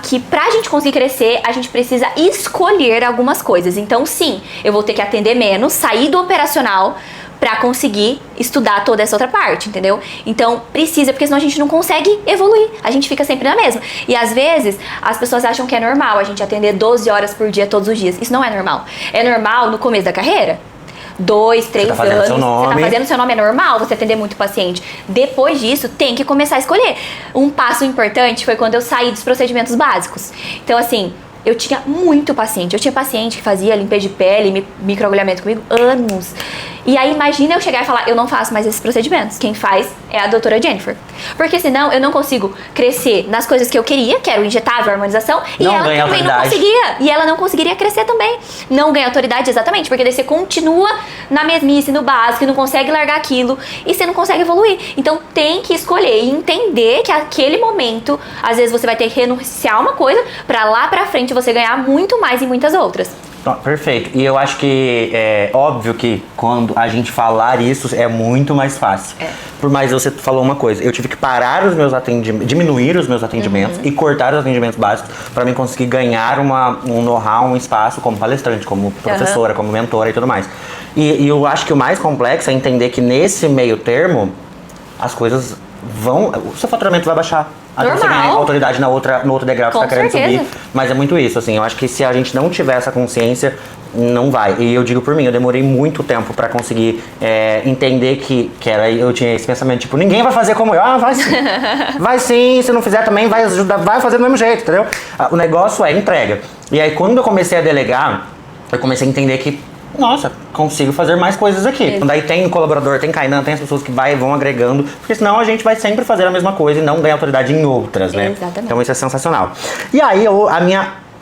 que pra gente conseguir crescer, a gente precisa escolher algumas coisas. Então, sim, eu vou ter que atender menos, sair do operacional pra conseguir estudar toda essa outra parte, entendeu? Então, precisa, porque senão a gente não consegue evoluir. A gente fica sempre na mesma. E às vezes, as pessoas acham que é normal a gente atender 12 horas por dia todos os dias. Isso não é normal. É normal no começo da carreira. 2, 3 Você tá fazendo anos, seu nome. você tá fazendo seu nome, é normal você atender muito paciente. Depois disso, tem que começar a escolher. Um passo importante foi quando eu saí dos procedimentos básicos. Então, assim, eu tinha muito paciente. Eu tinha paciente que fazia limpeza de pele, microagulhamento comigo, anos. E aí, imagina eu chegar e falar, eu não faço mais esses procedimentos. Quem faz é a doutora Jennifer. Porque senão eu não consigo crescer nas coisas que eu queria, que era o injetável, a harmonização, e ela também não conseguia. E ela não conseguiria crescer também. Não ganha autoridade, exatamente, porque daí você continua na mesmice, no básico, e não consegue largar aquilo, e você não consegue evoluir. Então tem que escolher e entender que aquele momento, às vezes você vai ter que renunciar a uma coisa, pra lá pra frente você ganhar muito mais em muitas outras. Perfeito. E eu acho que é óbvio que quando a gente falar isso é muito mais fácil. Por mais você falou uma coisa, eu tive que parar os meus atendimentos, diminuir os meus atendimentos e cortar os atendimentos básicos para mim conseguir ganhar um know-how, um espaço como palestrante, como professora, como mentora e tudo mais. E eu acho que o mais complexo é entender que nesse meio termo as coisas o seu faturamento vai baixar. Até você ganhar autoridade no outro degrau que você tá querendo subir. Mas é muito isso, assim. Eu acho que se a gente não tiver essa consciência, não vai. E eu digo por mim, eu demorei muito tempo pra conseguir entender que eu tinha esse pensamento, tipo, ninguém vai fazer como eu. Ah, vai sim. Vai sim, se não fizer também, vai fazer do mesmo jeito, entendeu? O negócio é entrega. E aí, quando eu comecei a delegar, eu comecei a entender que nossa, consigo fazer mais coisas aqui. Daí tem o colaborador, tem Kainan, tem as pessoas que vão agregando, porque senão a gente vai sempre fazer a mesma coisa e não ganhar autoridade em outras, né? Exatamente. Então isso é sensacional. E aí, a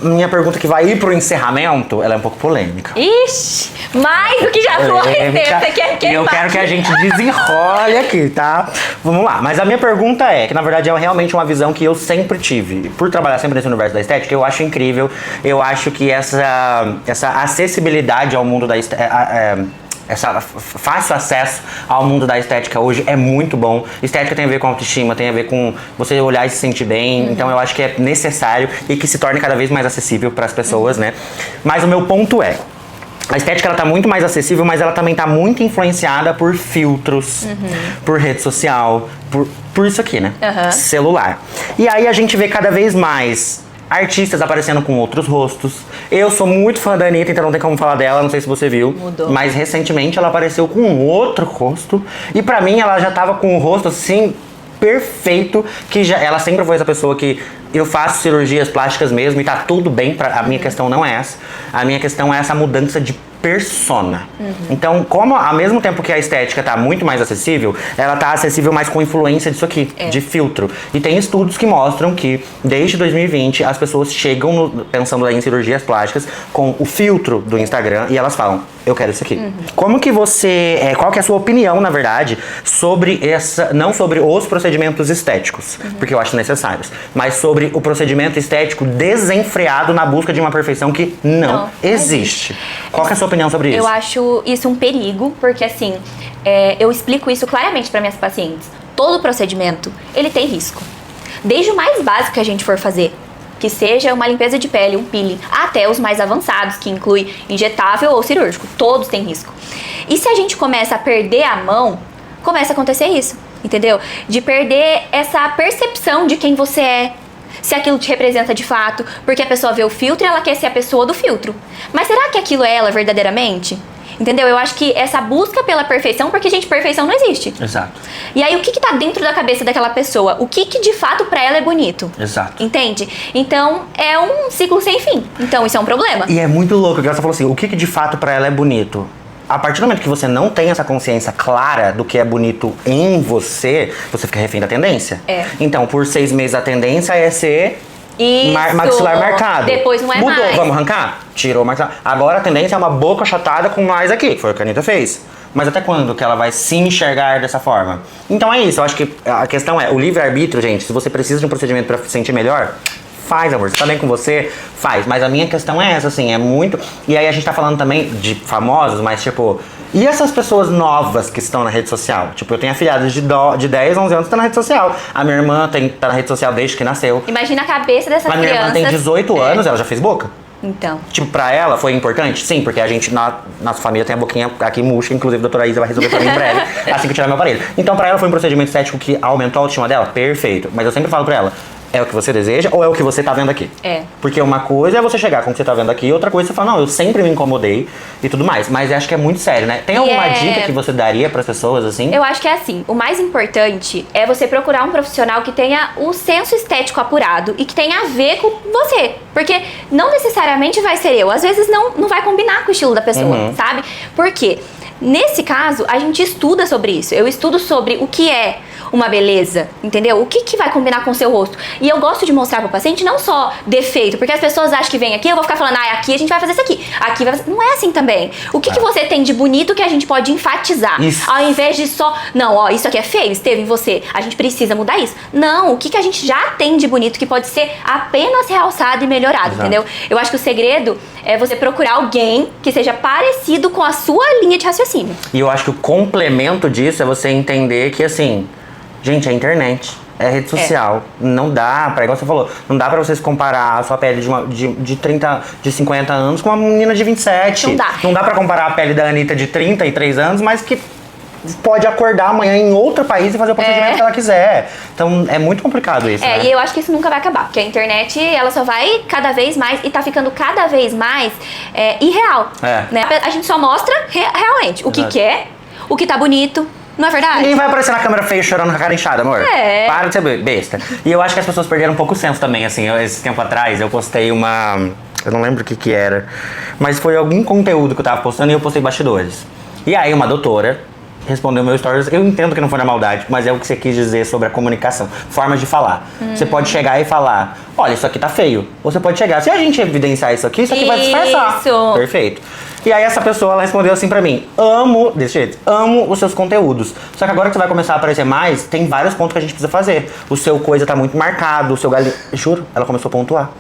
minha pergunta que vai ir pro encerramento, ela é um pouco polêmica. Ixi, mais do que já foi, você quer queimar. Eu quero que a gente desenrole aqui, tá? Vamos lá. Mas a minha pergunta que na verdade é realmente uma visão que eu sempre tive. Por trabalhar sempre nesse universo da estética, eu acho incrível. Eu acho que essa acessibilidade ao mundo da estética... essa fácil acesso ao mundo da estética hoje é muito bom. Estética tem a ver com autoestima, tem a ver com você olhar e se sentir bem. Então eu acho que é necessário e que se torne cada vez mais acessível para as pessoas, né? Mas o meu ponto a estética ela tá muito mais acessível, mas ela também tá muito influenciada por filtros, por rede social, por isso aqui, né? Celular. E aí a gente vê cada vez mais artistas aparecendo com outros rostos. Eu sou muito fã da Anitta, então não tem como falar dela, não sei se você viu. Mudou. Mas recentemente ela apareceu com um outro rosto. E pra mim ela já tava com o rosto assim, perfeito. Ela sempre foi essa pessoa que eu faço cirurgias plásticas mesmo e tá tudo bem. A minha questão não é essa. A minha questão é essa mudança de persona. Então, como ao mesmo tempo que a estética tá muito mais acessível, ela tá acessível mais com influência disso aqui, de filtro. E tem estudos que mostram que desde 2020 as pessoas chegam pensando em cirurgias plásticas com o filtro do Instagram e elas falam, eu quero isso aqui. Como que você, qual que é a sua opinião, na verdade, sobre não sobre os procedimentos estéticos, porque eu acho necessários, mas sobre o procedimento estético desenfreado na busca de uma perfeição que não existe. Qual que é a sua opinião sobre isso? Eu acho isso um perigo, porque assim, eu explico isso claramente para minhas pacientes. Todo procedimento, ele tem risco. Desde o mais básico que a gente for fazer, que seja uma limpeza de pele, um peeling, até os mais avançados, que inclui injetável ou cirúrgico, todos têm risco. E se a gente começa a perder a mão, começa a acontecer isso, entendeu? De perder essa percepção de quem você é, se aquilo te representa de fato, porque a pessoa vê o filtro e ela quer ser a pessoa do filtro. Mas será que aquilo é ela verdadeiramente? Entendeu? Eu acho que essa busca pela perfeição, porque, gente, perfeição não existe. Exato. E aí, o que tá dentro da cabeça daquela pessoa? O que de fato pra ela é bonito? Exato. Entende? Então, é um ciclo sem fim. Então, isso é um problema. E é muito louco, que você falou assim, o que de fato pra ela é bonito? A partir do momento que você não tem essa consciência clara do que é bonito em você, você fica refém da tendência. Então, por 6 meses a tendência é ser maxilar marcado. Depois não é Mudou, mais. vamos arrancar? Tirou o maxilar. Agora a tendência é uma boca achatada com mais aqui. Foi o que a Anitta fez. Mas até quando que ela vai se enxergar dessa forma? Então é isso, eu acho que a questão é, o livre-arbítrio, gente, se você precisa de um procedimento pra se sentir melhor, faz, amor. Se tá bem com você, faz. Mas a minha questão é essa, assim, é muito... E aí a gente tá falando também de famosos, mas tipo... E essas pessoas novas que estão na rede social? Tipo, eu tenho afilhados de 10, 11 anos que estão na rede social. A minha irmã tá na rede social desde que nasceu. Imagina a cabeça dessa criança. A minha irmã tem 18 anos, ela já fez boca. Então. Tipo, pra ela foi importante? Sim, porque a gente, nossa família tem a boquinha aqui murcha, inclusive a doutora Isa vai resolver pra mim em breve, assim que eu tirar meu aparelho. Então pra ela foi um procedimento estético que aumentou a autoestima dela? Perfeito. Mas eu sempre falo pra ela, É o que você deseja ou é o que você tá vendo aqui? É. Porque uma coisa é você chegar com o que você tá vendo aqui, outra coisa é você falar, não, eu sempre me incomodei e tudo mais. Mas eu acho que é muito sério, né? Tem alguma dica que você daria pras pessoas, assim? Eu acho que é assim, o mais importante é você procurar um profissional que tenha o senso estético apurado e que tenha a ver com você. Porque não necessariamente vai ser eu. Às vezes não vai combinar com o estilo da pessoa, sabe? Por quê? Nesse caso, a gente estuda sobre isso. Eu estudo sobre o que é uma beleza, entendeu? O que vai combinar com o seu rosto. E eu gosto de mostrar pro paciente não só defeito, porque as pessoas acham que vem aqui, eu vou ficar falando, aqui a gente vai fazer isso aqui. Aqui vai fazer... Não é assim também. O que você tem de bonito que a gente pode enfatizar? Isso. Ao invés de só, não, ó, isso aqui é feio, esteve em você, a gente precisa mudar isso. Não, o que a gente já tem de bonito que pode ser apenas realçado e melhorado, entendeu? Eu acho que o segredo é você procurar alguém que seja parecido com a sua linha de raciocínio. E eu acho que o complemento disso é você entender que, assim, gente, é internet. É rede social. Não dá pra, igual você falou, não dá pra você se comparar a sua pele de 30, de 50 anos com uma menina de 27. Não dá. Não dá pra comparar a pele da Anitta de 33 anos, mas que pode acordar amanhã em outro país e fazer o procedimento que ela quiser. Então é muito complicado isso, né? E eu acho que isso nunca vai acabar, porque a internet, ela só vai cada vez mais, e tá ficando cada vez mais irreal. Né? A gente só mostra realmente o que é, o que tá bonito. Não é verdade? Ninguém vai aparecer na câmera feia chorando com a cara inchada, amor. Para de ser besta. E eu acho que as pessoas perderam um pouco o senso também, assim. Esse tempo atrás, eu postei uma... Eu não lembro o que era. Mas foi algum conteúdo que eu tava postando e eu postei bastidores. E aí uma doutora respondeu meu stories. Eu entendo que não foi na maldade, mas é o que você quis dizer sobre a comunicação. Formas de falar. Você pode chegar e falar, olha, isso aqui tá feio. Ou você pode chegar, se a gente evidenciar isso aqui vai disfarçar. Isso. Perfeito. E aí essa pessoa, ela respondeu assim pra mim, desse jeito, amo os seus conteúdos. Só que agora que você vai começar a aparecer mais, tem vários pontos que a gente precisa fazer. O seu coisa tá muito marcado, o seu galinho... Juro, ela começou a pontuar.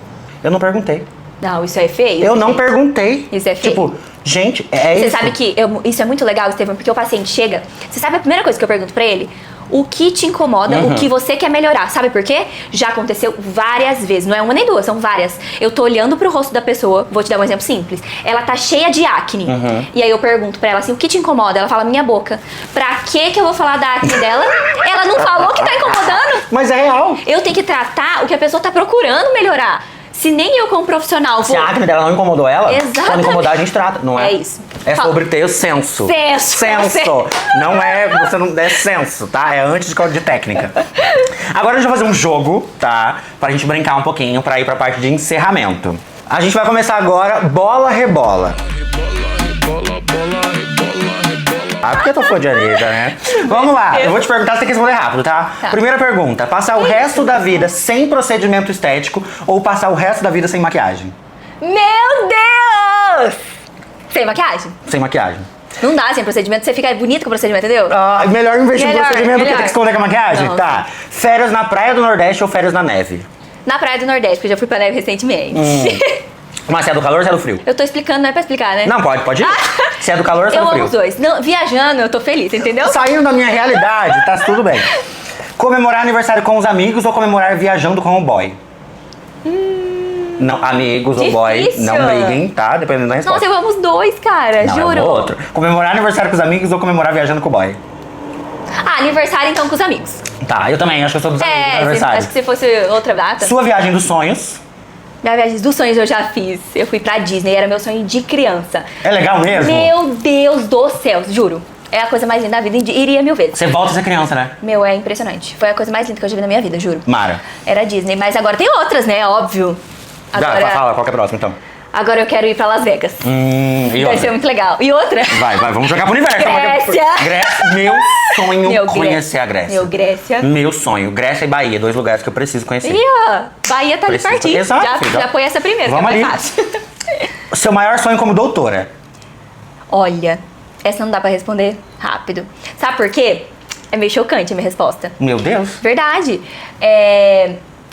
Eu não perguntei. Não, isso é feio. Eu não perguntei. Isso é feio. Tipo, gente, é isso. Você sabe que isso é muito legal, Estevam, porque o paciente chega... Você sabe a primeira coisa que eu pergunto pra ele? O que te incomoda, o que você quer melhorar. Sabe por quê? Já aconteceu várias vezes. Não é uma nem duas, são várias. Eu tô olhando pro rosto da pessoa, vou te dar um exemplo simples. Ela tá cheia de acne. E aí eu pergunto pra ela assim, o que te incomoda? Ela fala, minha boca. Pra que eu vou falar da acne dela? Ela não falou que tá incomodando. Mas é real. Eu tenho que tratar o que a pessoa tá procurando melhorar. Se nem eu como profissional vou... Se a acne dela não incomodou ela, Exatamente. quando incomodar a gente trata, não é? É isso. É sobre ter o senso. Senso. Não é, você não é senso, tá? É antes de técnica. Agora a gente vai fazer um jogo, tá? Pra gente brincar um pouquinho, pra ir pra parte de encerramento. A gente vai começar agora, bola, rebola. Porque eu tô fã de Anitta, né? Vamos lá, eu vou te perguntar, você tem que responder rápido, tá? Primeira pergunta, passar o resto da vida sem procedimento estético ou passar o resto da vida sem maquiagem? Meu Deus! Sem maquiagem? Sem maquiagem. Não dá sem procedimento, você fica bonito com o procedimento, entendeu? Melhor investir no procedimento do que ter que melhor. esconder com a maquiagem? Não, Tá. Férias na praia do Nordeste ou férias na neve? Na Praia do Nordeste, porque eu já fui pra neve recentemente. Mas se é do calor ou se é do frio? Eu tô explicando, não é pra explicar, né? Não, pode ir. Se é do calor ou se é Eu do amo frio? os dois. Não, viajando, eu tô feliz, entendeu? Saindo da minha realidade, tá tudo bem. Comemorar aniversário com os amigos ou comemorar viajando com o boy? Não, amigos ou boy, Difícil. não briguem, tá? Dependendo da resposta. Nossa, eu amo os dois, cara, Não, juro. é um ou outro. Comemorar aniversário com os amigos ou comemorar viajando com o boy? Aniversário então com os amigos. Tá, eu também, acho que eu sou dos amigos do aniversário. acho que se fosse outra data. Sua viagem dos sonhos. Minha viagem dos sonhos eu já fiz. Eu fui pra Disney, era meu sonho de criança. É legal mesmo? Meu Deus do céu, juro. É a coisa mais linda da vida, iria 1000 vezes. Você volta a ser criança, né? Meu, é impressionante. Foi a coisa mais linda que eu já vi na minha vida, juro. Mara. Era Disney, mas agora tem outras, né? Óbvio. Fala, qual que é a próxima então? Agora eu quero ir pra Las Vegas. E Vai outra? ser muito legal. E outra? Vai, vamos jogar pro universo. Grécia. Grécia. Meu sonho conhecer a Grécia. Meu, Grécia. Meu sonho. Grécia e Bahia, 2 lugares que eu preciso conhecer. E ó, Bahia tá ali Preciso- pertinho. Exato, filho, Já põe essa primeira, Vamos que é ali. mais fácil. Seu maior sonho como doutora? Olha, essa não dá pra responder rápido. Sabe por quê? É meio chocante a minha resposta. Meu Deus. Verdade.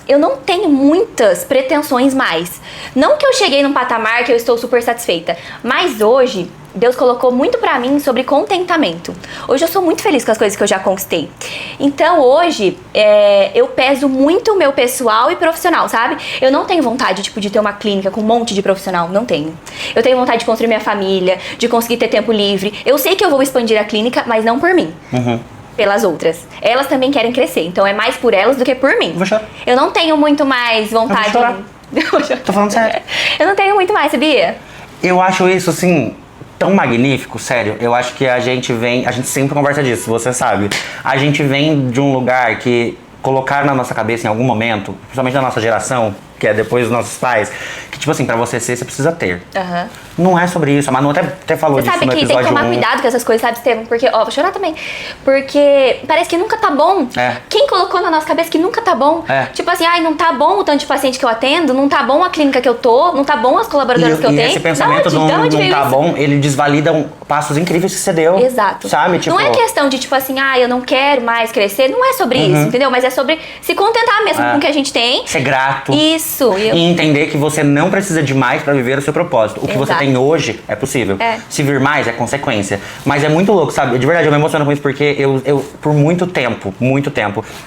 Eu não tenho muitas pretensões mais. Não que eu cheguei num patamar que eu estou super satisfeita, mas hoje Deus colocou muito pra mim sobre contentamento. Hoje eu sou muito feliz com as coisas que eu já conquistei. Então hoje eu peso muito o meu pessoal e profissional, sabe? Eu não tenho vontade de ter uma clínica com um monte de profissional, não tenho. Eu tenho vontade de construir minha família, de conseguir ter tempo livre. Eu sei que eu vou expandir a clínica, mas não por mim. pelas outras. Elas também querem crescer, então é mais por elas do que por mim. Vou chorar. Eu não tenho muito mais vontade. Eu vou chorar. Tô falando sério. Eu não tenho muito mais, sabia? Eu acho isso, assim, tão magnífico, sério. Eu acho que a gente sempre conversa disso, você sabe. A gente vem de um lugar que colocaram na nossa cabeça em algum momento, principalmente na nossa geração, que é depois dos nossos pais, que tipo assim, pra você ser, você precisa ter. Aham. Não é sobre isso. A Manu até falou Você disso sabe no que episódio tem que tomar 1. cuidado com essas coisas, sabe, Estevam? Porque, ó, vou chorar também. Porque parece que nunca tá bom. É. Quem colocou na nossa cabeça que nunca tá bom? É. Tipo assim, ai, não tá bom o tanto de paciente que eu atendo, não tá bom a clínica que eu tô, não tá bom as colaboradoras que eu E tenho. esse pensamento Da onde não veio tá isso? bom, ele desvalida passos incríveis que você deu. Exato. Sabe? Tipo, Não é questão de, tipo assim, ah, eu não quero mais crescer. Não é sobre isso, entendeu? Mas é sobre se contentar mesmo com o que a gente tem. ser grato. Isso. E entender que você não precisa de mais pra viver o seu propósito. O que você Exato. tem hoje é possível. É. Se vir mais é consequência. Mas é muito louco, sabe? De verdade, eu me emociono com isso porque eu por muito tempo,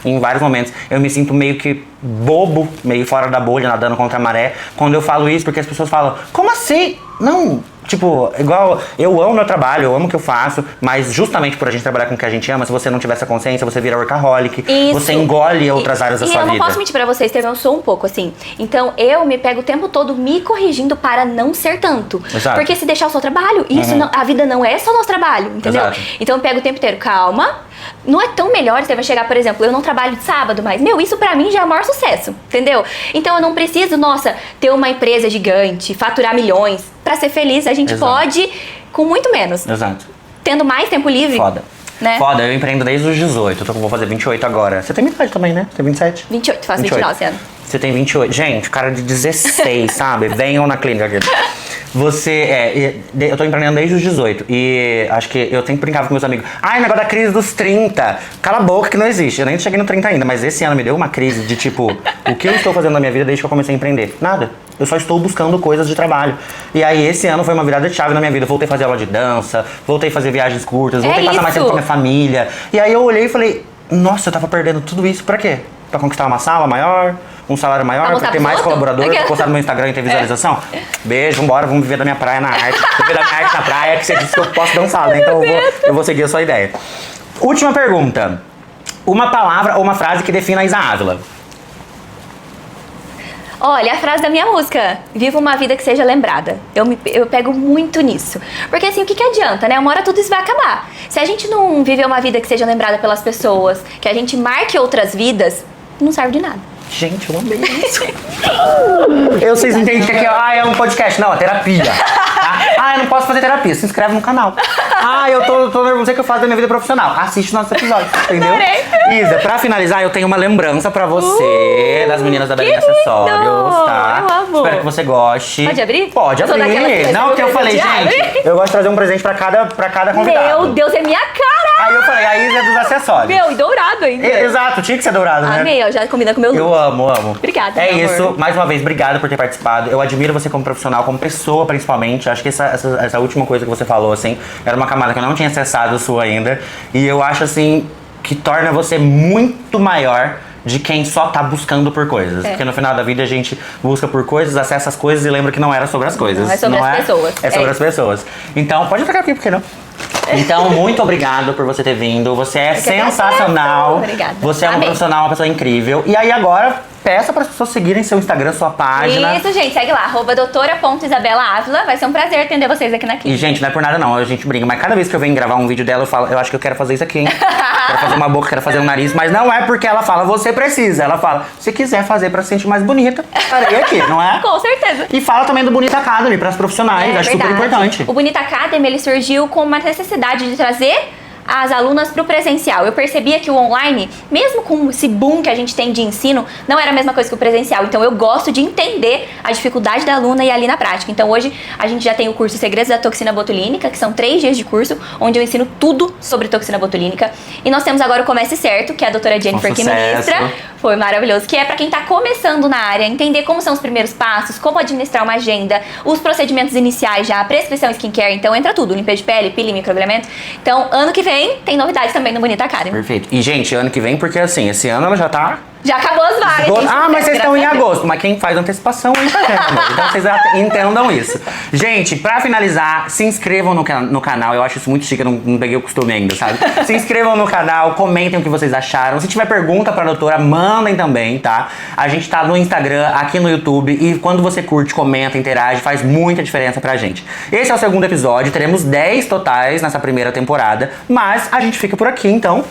em vários momentos, eu me sinto meio que bobo, meio fora da bolha, nadando contra a maré, quando eu falo isso, porque as pessoas falam, como assim? Não, tipo, igual, eu amo meu trabalho, eu amo o que eu faço, mas justamente por a gente trabalhar com o que a gente ama, se você não tiver essa consciência, você vira workaholic, Isso. você engole outras áreas da sua E eu vida. não posso mentir pra vocês, Estevam, eu sou um pouco assim. Então eu me pego o tempo todo me corrigindo para não ser tanto. Exato. Porque se deixar o seu trabalho, isso a vida não é só nosso trabalho, entendeu? Exato. Então eu pego o tempo inteiro, calma. Não é tão melhor você vai chegar, por exemplo, eu não trabalho de sábado, mas, meu, isso pra mim já é o maior sucesso, entendeu? Então eu não preciso, nossa, ter uma empresa gigante, faturar milhões. Pra ser feliz, a gente Exato. pode com muito menos. Exato. Tendo mais tempo livre. Foda. Né? Foda, eu empreendo desde os 18, vou fazer 28 agora. Você tem minha idade também, né? Você tem 27? 28, faço 29 esse ano. Você tem 28. Gente, cara de 16, sabe? Venham na clínica aqui. Eu tô empreendendo desde os 18 e acho que eu sempre brincava com meus amigos. Ai, negócio da crise dos 30. Cala a boca que não existe. Eu nem cheguei no 30 ainda, mas esse ano me deu uma crise de tipo, o que eu estou fazendo na minha vida desde que eu comecei a empreender? Nada. Eu só estou buscando coisas de trabalho. E aí esse ano foi uma virada de chave na minha vida. Eu voltei a fazer aula de dança, voltei a fazer viagens curtas, voltei a passar mais tempo com a minha família. E aí eu olhei e falei, nossa, eu tava perdendo tudo isso pra quê? Pra conquistar uma sala maior, um salário maior, pra ter mais colaboradores, pra postar no meu Instagram e ter visualização. Beijo, vambora, vamos viver da minha praia na arte. Viver da minha arte na praia, que você disse que eu posso dançar, né? Então eu vou seguir a sua ideia. Última pergunta. Uma palavra ou uma frase que defina a Isa Ávila. Olha, a frase da minha música, viva uma vida que seja lembrada. Eu pego muito nisso. Porque assim, o que adianta, né? Uma hora tudo isso vai acabar. Se a gente não viver uma vida que seja lembrada pelas pessoas, que a gente marque outras vidas, não serve de nada. Gente, eu amei isso. Vocês entendem que aqui é um podcast. Não, é terapia. Tá? Eu não posso fazer terapia. Se inscreve no canal. Eu tô nervoso que eu faço da minha vida profissional. Assiste nossos episódios, entendeu? Isa, pra finalizar, eu tenho uma lembrança pra você das meninas da Belém Acessórios, tá? Eu amo. Espero que você goste. Pode abrir? Pode Eu sou daquela que abrir. vai Não, ser que eu falei, presente. gente, eu gosto de trazer um presente pra cada convidado. Meu Deus, é minha cara! Aí eu falei, a Isa é dos acessórios. Meu, e dourado ainda. Exato, tinha que ser dourado, né? Amei, ó, já combina com o meu look. Eu amo. Obrigada, É meu isso. amor. Mais uma vez, obrigado por ter participado. Eu admiro você como profissional, como pessoa, principalmente. Acho que essa última coisa que você falou, assim, era uma camada que eu não tinha acessado sua ainda. E eu acho, assim, que torna você muito maior de quem só tá buscando por coisas. Porque no final da vida a gente busca por coisas, acessa as coisas e lembra que não era sobre as coisas. Não, é sobre as pessoas. É sobre as pessoas. Então, pode ficar aqui, por que não? Então, muito obrigado por você ter vindo. Você é sensacional. Obrigada. Você é uma Amei. profissional, uma pessoa incrível. E aí agora, peça para as pessoas seguirem seu Instagram, sua página. Isso, gente, segue lá, @doutora.isabela Ávila. Vai ser um prazer atender vocês aqui na E, clínica. gente, não é por nada não, a gente brinca. Mas cada vez que eu venho gravar um vídeo dela, eu falo, eu acho que eu quero fazer isso aqui, hein? Quero fazer uma boca, quero fazer um nariz. Mas não é porque ela fala, você precisa. Ela fala, se quiser fazer pra se sentir mais bonita, farei aqui, não é? Com certeza. E fala também do Bonita Academy pras profissionais, acho super importante. O Bonita Academy, ele surgiu com uma necessidade de trazer as alunas para o presencial. Eu percebia que o online, mesmo com esse boom que a gente tem de ensino, não era a mesma coisa que o presencial. Então eu gosto de entender a dificuldade da aluna e ali na prática. Então hoje a gente já tem o curso Segredos da Toxina Botulínica, que são 3 dias de curso, onde eu ensino tudo sobre toxina botulínica. E nós temos agora o Comece Certo, que é a doutora Jennifer que ministra. Foi maravilhoso. Que é para quem tá começando na área, entender como são os primeiros passos, como administrar uma agenda, os procedimentos iniciais já, a prescrição skincare. Então entra tudo, limpeza de pele, peeling, microagulhamento. Então ano que vem tem novidades também no Bonita Academy. Perfeito. E, gente, ano que vem, porque assim, esse ano ela já tá Já acabou as vagas, gente. Ah, mas vocês estão em Graças a Deus. agosto. Mas quem faz antecipação é internet. Então vocês entendam isso. Gente, pra finalizar, se inscrevam no canal. Eu acho isso muito chique, eu não peguei o costume ainda, sabe? Se inscrevam no canal, comentem o que vocês acharam. Se tiver pergunta pra doutora, mandem também, tá? A gente tá no Instagram, aqui no YouTube. E quando você curte, comenta, interage, faz muita diferença pra gente. Esse é o segundo episódio. Teremos 10 totais nessa primeira temporada. Mas a gente fica por aqui, então...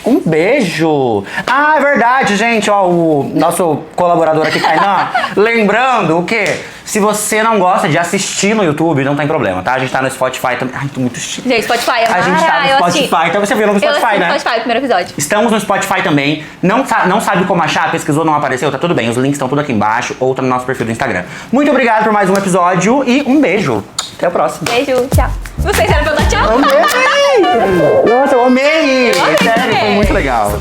Um beijo! Ah, é verdade, gente, ó, o nosso colaborador aqui, Kainan, lembrando o quê? Se você não gosta de assistir no YouTube, não tem problema, tá? A gente tá no Spotify também. Ai, tô muito chique. Gente, Spotify é A gente tá no Spotify, então você viu no Spotify, né? No Spotify, o primeiro episódio. Estamos no Spotify também. Não sabe como achar, pesquisou, não apareceu? Tá tudo bem, os links estão tudo aqui embaixo ou tá no nosso perfil do Instagram. Muito obrigado por mais um episódio e um beijo. Até o próximo. Beijo, tchau. Vocês querem perguntar tchau? Amei! Nossa, eu amei! Eu amei Sério, foi também. muito legal.